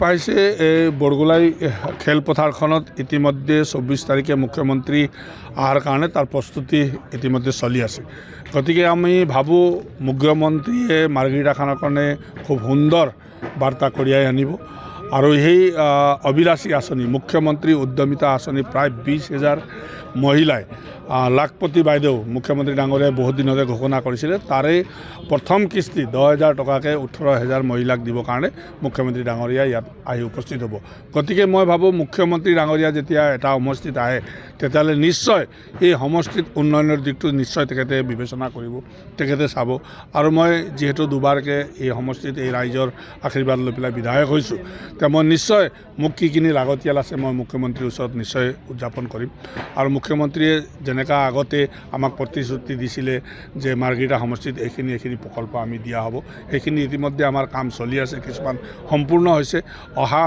পাইছে এই বৰগোলাই খেলপথাৰখনত ইতিমধ্যে 24 তাৰিখে মুখ্যমন্ত্ৰী অহাৰ কাৰণে তাৰ প্ৰস্তুতি ইতিমধ্যে চলি আছে। গতিকে আমি ভাবোঁ মুখ্যমন্ত্ৰীয়ে মাৰ্ঘেৰিটাখনৰ কাৰণে খুব সুন্দৰ বাৰ্তা কঢ়িয়াই আনিব আৰু সেই অভিলাষী আঁচনি মুখ্যমন্ত্ৰী উদ্যমিতা আঁচনি প্ৰায় 20,000 মহিলাই লাখপতি বাইদেউ মুখ্যমন্ত্ৰী ডাঙৰীয়াই বহুত দিনতে ঘোষণা কৰিছিলে। তাৰে প্ৰথম কিস্তি 10,000 টকাকৈ 18,000 মহিলাক দিবৰ কাৰণে মুখ্যমন্ত্ৰী ডাঙৰীয়া ইয়াত আহি উপস্থিত হ'ব। গতিকে মই ভাবোঁ মুখ্যমন্ত্ৰী ডাঙৰীয়া যেতিয়া এটা সমষ্টিত আহে তেতিয়াহ'লে নিশ্চয় এই সমষ্টিত উন্নয়নৰ দিশটো নিশ্চয় তেখেতে বিবেচনা কৰিব, তেখেতে চাব। আৰু মই যিহেতু দুবাৰকৈ এই সমষ্টিত এই ৰাইজৰ আশীৰ্বাদ লৈ পেলাই বিধায়ক হৈছোঁ, তেতিয়া মই নিশ্চয় মোক কি লাগতিয়াল আছে মই মুখ্যমন্ত্ৰীৰ ওচৰত নিশ্চয় উদযাপন কৰিম। আৰু মুখ্যমন্ত্ৰীয়ে যেনেকা আগতে আমাক প্ৰতিশ্ৰুতি দিছিলে যে মাৰ্ঘেৰিটা সমষ্টিত এইখিনি প্ৰকল্প আমি দিয়া হ'ব, সেইখিনি ইতিমধ্যে আমাৰ কাম চলি আছে, কিছুমান সম্পূৰ্ণ হৈছে। অহা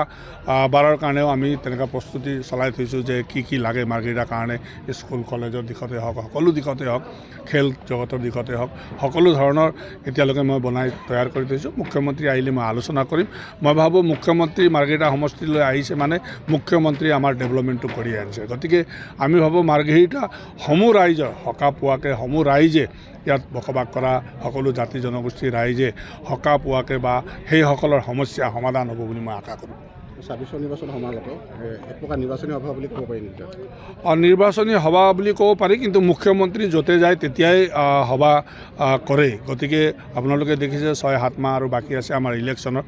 বাৰৰ কাৰণেও আমি তেনেকুৱা প্ৰস্তুতি চলাই থৈছোঁ যে কি লাগে মাৰ্ঘেৰিটাৰ কাৰণে, স্কুল কলেজৰ দিশতে হওক, সকলো দিশতে হওক, খেল জগতৰ দিশতে হওক, সকলো ধৰণৰ এতিয়ালৈকে মই তৈয়াৰ কৰি থৈছোঁ। মুখ্যমন্ত্ৰী আহিলে মই আলোচনা কৰিম। মই ভাবোঁ মুখ্যমন্ত্ৰী মাৰ্ঘেৰিটা সমষ্টিলৈ আহিছে মানে মুখ্যমন্ত্ৰী আমাৰ ডেভেলপমেণ্টটো কৰি আনিছে। গতিকে আমি ভাবোঁ মাৰ্ঘেৰিটা সমূহ ৰাইজৰ সকাহ পোৱাকৈ, সমূহ ৰাইজে ইয়াত বসবাস কৰা সকলো জাতি জনগোষ্ঠীৰ ৰাইজে সকাহ পোৱাকৈ বা সেইসকলৰ সমস্যা সমাধান হ'ব বুলি মই আশা কৰোঁ। 26 নিৰ্বাচন সমাগত এক প্ৰকাৰ নিৰ্বাচনী সভা বুলি ক'ব পাৰি নেকি? নিৰ্বাচনী সভা বুলি ক'ব পাৰি, কিন্তু মুখ্যমন্ত্ৰী য'তে যায় তেতিয়াই সভা কৰে। গতিকে আপোনালোকে দেখিছে 6-7 মাহ আৰু বাকী আছে আমাৰ ইলেকশ্যনৰ।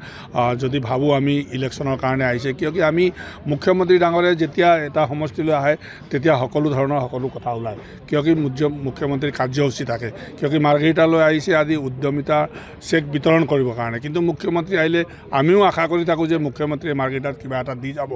যদি ভাবোঁ আমি ইলেকশ্যনৰ কাৰণে আহিছে, কিয় আমি মুখ্যমন্ত্ৰী ডাঙৰীয়া যেতিয়া এটা সমষ্টিলৈ আহে তেতিয়া সকলো কথা ওলায়, কিয় মুখ্যমন্ত্ৰীৰ কাৰ্যসূচী থাকে, কিয় মাৰ্ঘেৰিটালৈ আহিছে আদি উদ্যমিতা চেক বিতৰণ কৰিবৰ কাৰণে। কিন্তু মুখ্যমন্ত্ৰী আহিলে আমিও আশা কৰি থাকোঁ যে মুখ্যমন্ত্ৰীয়ে মাৰ্ঘেৰিটাত কিবা এটা দি যাব,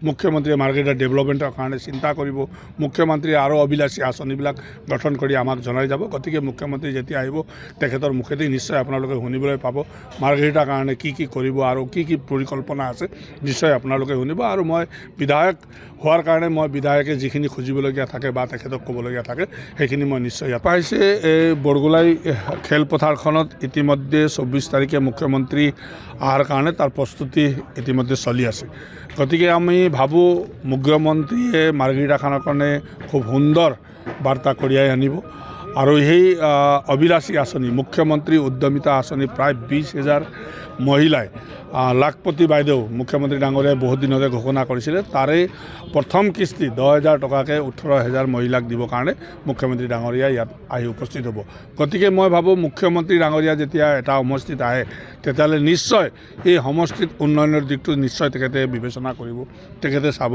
মুখ্যমন্ত্ৰীয়ে মাৰ্ঘেৰিটাৰ ডেভেলপমেণ্টৰ কাৰণে চিন্তা কৰিব, মুখ্যমন্ত্ৰীয়ে আৰু অভিলাষী আঁচনিবিলাক গঠন কৰি আমাক জনাই যাব। গতিকে মুখ্যমন্ত্ৰী যেতিয়া আহিব তেখেতৰ মুখেদি নিশ্চয় আপোনালোকে শুনিবলৈ পাব মাৰ্ঘেৰিটাৰ কাৰণে কি কৰিব আৰু কি পৰিকল্পনা আছে, নিশ্চয় আপোনালোকে শুনিব। আৰু মই বিধায়ক হোৱাৰ কাৰণে মই বিধায়কে যিখিনি খুজিবলগীয়া থাকে বা তেখেতক ক'বলগীয়া থাকে সেইখিনি মই নিশ্চয় ইয়াত পাইছে। এই বৰগোলাই খেলপথাৰখনত ইতিমধ্যে 24 তাৰিখে মুখ্যমন্ত্ৰী অহাৰ কাৰণে তাৰ প্ৰস্তুতি ইতিমধ্যে চলি আছে। গতিকে আমি ভাবোঁ মুখ্যমন্ত্ৰীয়ে মাৰ্ঘেৰিটাখনৰ কাৰণে খুব সুন্দৰ বাৰ্তা কঢ়িয়াই আনিব আৰু সেই অভিলাষী আঁচনি মুখ্যমন্ত্ৰী উদ্যমিতা আঁচনি প্ৰায় 20,000 মহিলাই লাখপতি বাইদেউ মুখ্যমন্ত্ৰী ডাঙৰীয়াই বহুত দিনতে ঘোষণা কৰিছিলে। তাৰে প্ৰথম কিস্তি 10,000 টকাকৈ 18,000 মহিলাক দিবৰ কাৰণে মুখ্যমন্ত্ৰী ডাঙৰীয়া ইয়াত আহি উপস্থিত হ'ব। গতিকে মই ভাবোঁ মুখ্যমন্ত্ৰী ডাঙৰীয়া যেতিয়া এটা সমষ্টিত আহে তেতিয়াহ'লে নিশ্চয় এই সমষ্টিত উন্নয়নৰ দিশটো নিশ্চয় তেখেতে বিবেচনা কৰিব, তেখেতে চাব।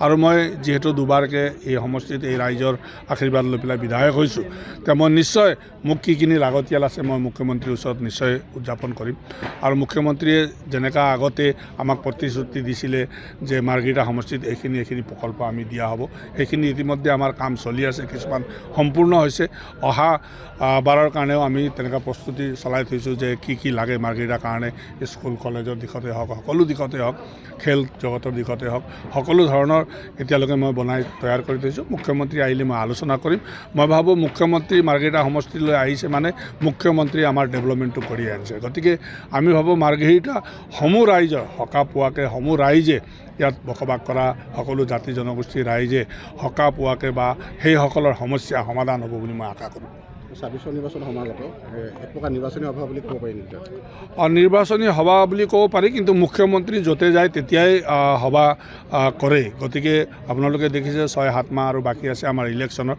আৰু মই যিহেতু দুবাৰকৈ এই সমষ্টিত এই ৰাইজৰ আশীৰ্বাদ লৈ পেলাই বিধায়ক হৈছোঁ, তেতিয়া মই নিশ্চয় মোক কি লাগতিয়াল আছে মই মুখ্যমন্ত্ৰীৰ ওচৰত নিশ্চয় উদযাপন কৰিম। আৰু মুখ্যমন্ত্ৰীয়ে যেনেকা আগতে আমাক প্ৰতিশ্ৰুতি দিছিলে যে মাৰ্ঘেৰিটা সমষ্টিত এইখিনি প্ৰকল্প আমি দিয়া হ'ব, সেইখিনি ইতিমধ্যে আমাৰ কাম চলি আছে, কিছুমান সম্পূৰ্ণ হৈছে। অহা বাৰৰ কাৰণেও আমি তেনেকুৱা প্ৰস্তুতি চলাই থৈছোঁ যে কি লাগে মাৰ্ঘেৰিটাৰ কাৰণে, স্কুল কলেজৰ দিশতে হওক, সকলো দিশতে হওক, খেল জগতৰ দিশতে হওক, সকলো ধৰণৰ এতিয়ালৈকে মই তৈয়াৰ কৰি থৈছোঁ। মুখ্যমন্ত্ৰী আহিলে মই আলোচনা কৰিম। মই ভাবোঁ মুখ্যমন্ত্ৰী মাৰ্ঘেৰিটা সমষ্টিলৈ আহিছে মানে মুখ্যমন্ত্ৰী আমাৰ ডেভেলপমেণ্টটো কৰি আনিছে। গতিকে আমি ভাবোঁ মাৰ্ঘেৰিটা সমূহ ৰাইজৰ সকাহ পোৱাকৈ, সমূহ ৰাইজে ইয়াত বসবাস কৰা সকলো জাতি জনগোষ্ঠীৰ ৰাইজে সকাহ পোৱাকৈ বা সেইসকলৰ সমস্যা সমাধান হ'ব বুলি মই আশা কৰোঁ। 26 নিৰ্বাচন সমাগত এক প্ৰকাৰ নিৰ্বাচনী সভা বুলি ক'ব পাৰি নেকি? নিৰ্বাচনী সভা বুলি ক'ব পাৰি, কিন্তু মুখ্যমন্ত্ৰী য'তে যায় তেতিয়াই সভা কৰে। গতিকে আপোনালোকে দেখিছে 6-7 মাহ আৰু বাকী আছে আমাৰ ইলেকশ্যনৰ।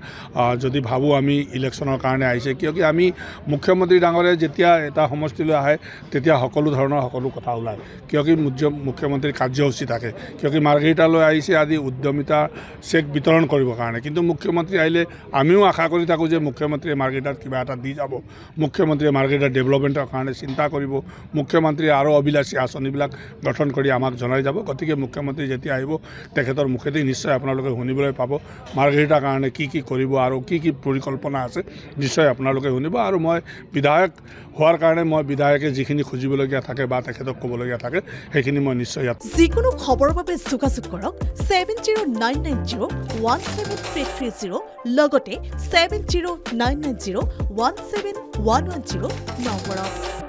যদি ভাবোঁ আমি ইলেকশ্যনৰ কাৰণে আহিছে, কিয় আমি মুখ্যমন্ত্ৰী ডাঙৰীয়াই যেতিয়া এটা সমষ্টিলৈ আহে তেতিয়া সকলো কথা ওলায়, কিয় মুখ্যমন্ত্ৰীৰ কাৰ্যসূচী থাকে, কিয় মাৰ্ঘেৰিটালৈ আহিছে আদি উদ্যমিতা চেক বিতৰণ কৰিবৰ কাৰণে। কিন্তু মুখ্যমন্ত্ৰী আহিলে আমিও আশা কৰি থাকোঁ যে মুখ্যমন্ত্ৰীয়ে মাৰ্ঘেৰিটাত কিবা এটা দি যাব, মুখ্যমন্ত্ৰীয়ে মাৰ্ঘেৰিটাৰ ডেভেলপমেণ্টৰ কাৰণে চিন্তা কৰিব, মুখ্যমন্ত্ৰীয়ে আৰু অভিলাষী আঁচনিবিলাক গঠন কৰি আমাক জনাই যাব। গতিকে মুখ্যমন্ত্ৰী যেতিয়া আহিব তেখেতৰ মুখেদি নিশ্চয় আপোনালোকে শুনিবলৈ পাব মাৰ্ঘেৰিটাৰ কাৰণে কি কৰিব আৰু কি পৰিকল্পনা আছে, নিশ্চয় আপোনালোকে শুনিব। আৰু মই বিধায়ক হোৱাৰ কাৰণে মই বিধায়কে যিখিনি খুজিবলগীয়া থাকে বা তেখেতক ক'বলগীয়া থাকে সেইখিনি মই নিশ্চয় ইয়াত। যিকোনো খবৰৰ বাবে যোগাযোগ কৰক 7099017330 লগতে 7099017110 নম্বৰত।